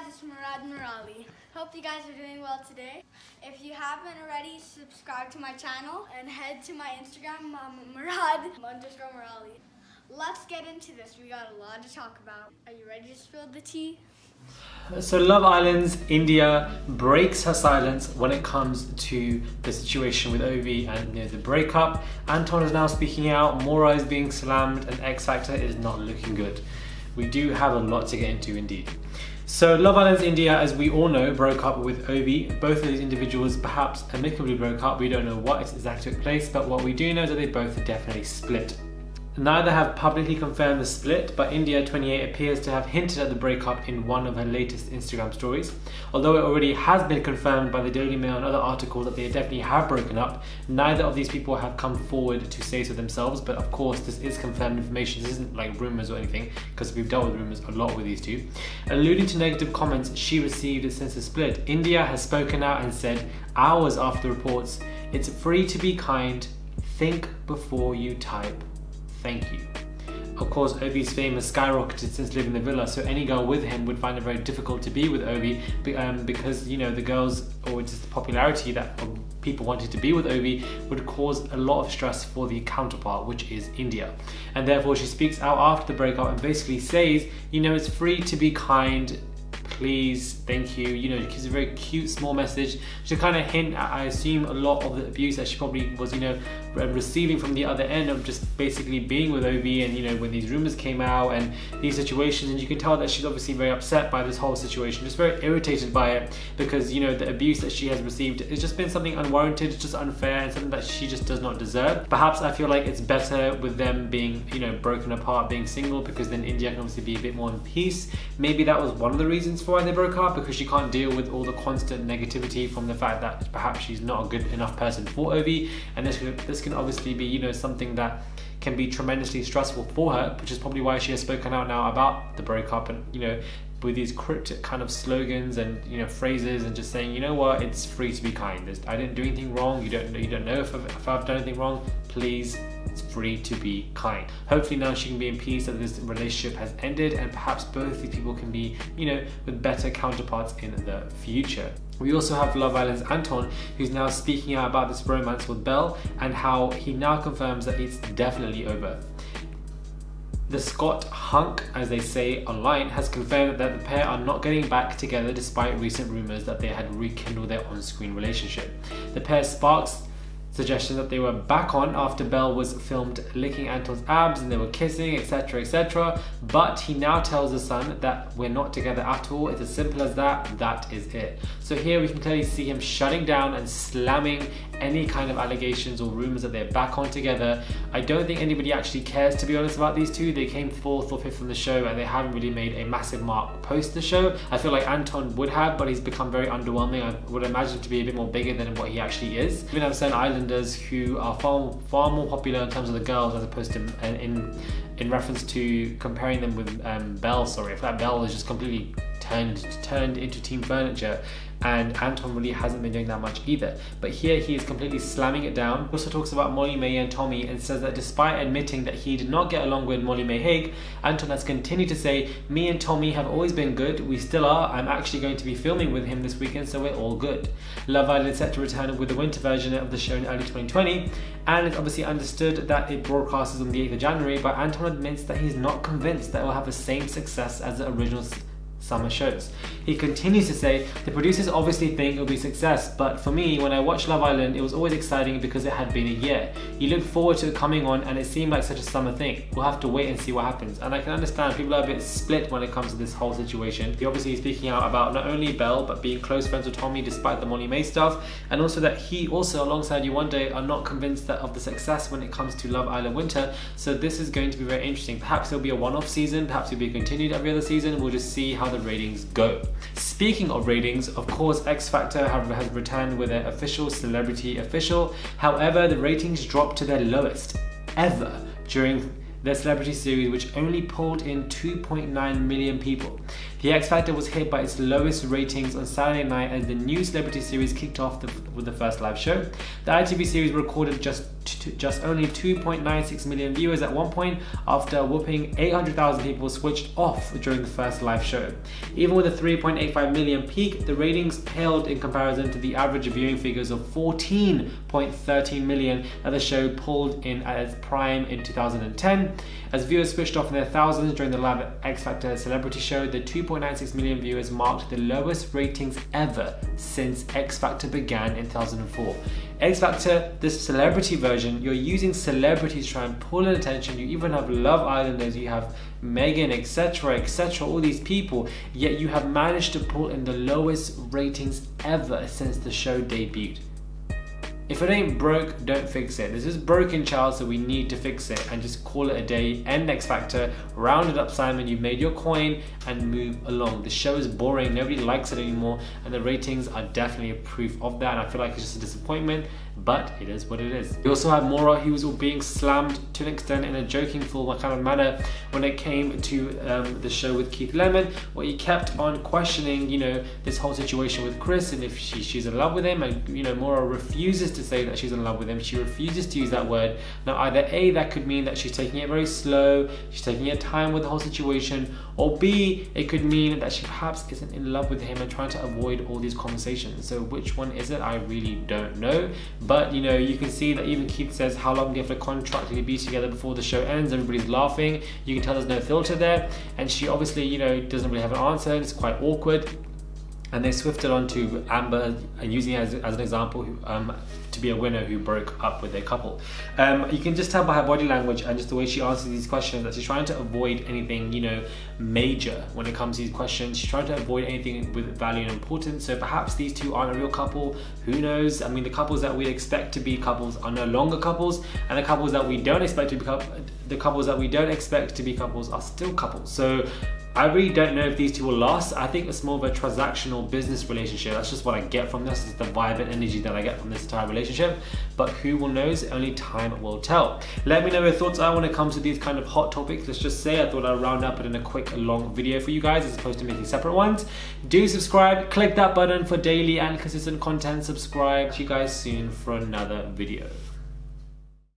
it's Maura. Hope you guys are doing well today. If you haven't already, subscribe to my channel and head to my Instagram, Murad_Morali. Let's get into this. We got a lot to talk about. Are you ready to spill the tea? So Love Island's India breaks her silence when it comes to the situation with Ovi and the breakup. Anton is now speaking out, Maura is being slammed, and X Factor is not looking good. We do have a lot to get into indeed. So Love Island's India, as we all know, broke up with Ovi. Both of these individuals perhaps amicably broke up. We don't know what exactly took place, but what we do know is that they both definitely split. Neither have publicly confirmed the split, but India 28 appears to have hinted at the breakup in one of her latest Instagram stories. Although it already has been confirmed by the Daily Mail and other articles that they definitely have broken up, neither of these people have come forward to say so themselves. But of course, this is confirmed information. This isn't like rumours or anything, because we've dealt with rumours a lot with these two. Alluding to negative comments she received since the split, India has spoken out and said, hours after the reports, "It's free to be kind. Think before you type. Thank you." Of course, Ovi's fame has skyrocketed since leaving the villa, so any girl with him would find it very difficult to be with Ovi because, you know, the girls, or just the popularity that people wanted to be with Ovi would cause a lot of stress for the counterpart, which is India. And therefore she speaks out after the breakup and basically says, you know, it's free to be kind. Please, thank you. You know, it gives a very cute small message to kind of hint at, I assume, a lot of the abuse that she probably was, you know, receiving from the other end of just basically being with Ovi, and, you know, when these rumors came out and these situations, and you can tell that she's obviously very upset by this whole situation, just very irritated by it, because, you know, the abuse that she has received has just been something unwarranted, it's just unfair, and something that she just does not deserve. Perhaps I feel like it's better with them being, you know, broken apart, being single, because then India can obviously be a bit more in peace. Maybe that was one of the reasons for why they broke up, because she can't deal with all the constant negativity from the fact that perhaps she's not a good enough person for Ovi, and this can obviously be, you know, something that can be tremendously stressful for her, which is probably why she has spoken out now about the breakup, and, you know, with these cryptic kind of slogans and, you know, phrases, and just saying, you know what, it's free to be kind. I didn't do anything wrong. You don't know if I've done anything wrong. Please, it's free to be kind. Hopefully now she can be in peace, that this relationship has ended, and perhaps both these people can be, you know, with better counterparts in the future. We also have Love Island's Anton, who's now speaking out about this romance with Belle and how he now confirms that it's definitely over. The Scott hunk, as they say online, has confirmed that the pair are not getting back together despite recent rumours that they had rekindled their on-screen relationship. The pair sparks suggestion that they were back on after Belle was filmed licking Anton's abs and they were kissing, etc, etc, but he now tells the Sun that we're not together at all. It's as simple as that. That is it. So here we can clearly see him shutting down and slamming any kind of allegations or rumours that they're back on together. I don't think anybody actually cares, to be honest, about these two. They came 4th or 5th on the show, and they haven't really made a massive mark post the show. I feel like Anton would have, but he's become very underwhelming. I would imagine him to be a bit more bigger than what he actually is. Even have certain Islanders who are far more popular in terms of the girls, as opposed to in reference to comparing them with Belle. Sorry, if that Belle is just completely turned into team furniture, and Anton really hasn't been doing that much either. But here he is completely slamming it down. He also talks about Molly May and Tommy, and says that despite admitting that he did not get along with Molly May Hague, Anton has continued to say, "Me and Tommy have always been good. We still are. I'm actually going to be filming with him this weekend, so we're all good." Love Island is set to return with the winter version of the show in early 2020, and it's obviously understood that it broadcasts on the 8th of January, but Anton admits that he's not convinced that it will have the same success as the original summer shows. He continues to say, "The producers obviously think it'll be a success, but for me, when I watched Love Island, it was always exciting because it had been a year. You look forward to it coming on, and it seemed like such a summer thing. We'll have to wait and see what happens." And I can understand people are a bit split when it comes to this whole situation. He obviously is speaking out about not only Belle, but being close friends with Tommy despite the Molly May stuff, and also that he also, alongside You One Day, are not convinced that of the success when it comes to Love Island Winter. So this is going to be very interesting. Perhaps it'll be a one-off season, perhaps it'll be continued every other season. We'll just see how the ratings go. Speaking of ratings, of course, X Factor has returned with their official celebrity official. However, the ratings dropped to their lowest ever during their celebrity series, which only pulled in 2.9 million people. The X Factor was hit by its lowest ratings on Saturday night as the new celebrity series kicked off with the first live show. The ITV series recorded just only 2.96 million viewers at one point, after a whopping 800,000 people switched off during the first live show. Even with a 3.85 million peak, the ratings paled in comparison to the average viewing figures of 14.13 million that the show pulled in at its prime in 2010. As viewers switched off in their thousands during the live X Factor celebrity show, the 2.96 million viewers marked the lowest ratings ever since X Factor began in 2004. X Factor, this celebrity version, you're using celebrities to try and pull in attention. You even have Love Islanders, you have Megan, etc., all these people, yet you have managed to pull in the lowest ratings ever since the show debuted. If it ain't broke, don't fix it. This is broken, child, so we need to fix it and just call it a day. End X Factor, round it up, Simon. You've made your coin and move along. The show is boring, nobody likes it anymore, and the ratings are definitely a proof of that. And I feel like it's just a disappointment, but it is what it is. We also have Maura, who was being slammed to an extent in a joking, full kind of manner when it came to the show with Keith Lemon, where he kept on questioning, this whole situation with Chris and if she's in love with him, and Maura refuses to say that she's in love with him. She refuses to use that word. Now, either A, that could mean that she's taking it very slow, she's taking her time with the whole situation, or B, it could mean that she perhaps isn't in love with him and trying to avoid all these conversations. So which one is it? I really don't know. But you can see that even Keith says, how long do you have to contractually be together before the show ends? Everybody's laughing. You can tell there's no filter there. And she obviously, doesn't really have an answer. It's quite awkward. And they swifted on to Amber and using it as an example to be a winner who broke up with their couple. You can just tell by her body language and just the way she answers these questions that she's trying to avoid anything, major when it comes to these questions. She's trying to avoid anything with value and importance. So perhaps these two aren't a real couple. Who knows? I mean, the couples that we expect to be couples are no longer couples, and the couples that we don't expect to be couples are still couples. So I really don't know if these two will last. I think it's more of a transactional business relationship. That's just what I get from this. It's the vibe and energy that I get from this entire relationship. But who will know? Only time will tell. Let me know your thoughts are when it comes to these kind of hot topics. Let's just say I thought I'd round up it in a quick, long video for you guys as opposed to making separate ones. Do subscribe. Click that button for daily and consistent content. Subscribe. See you guys soon for another video.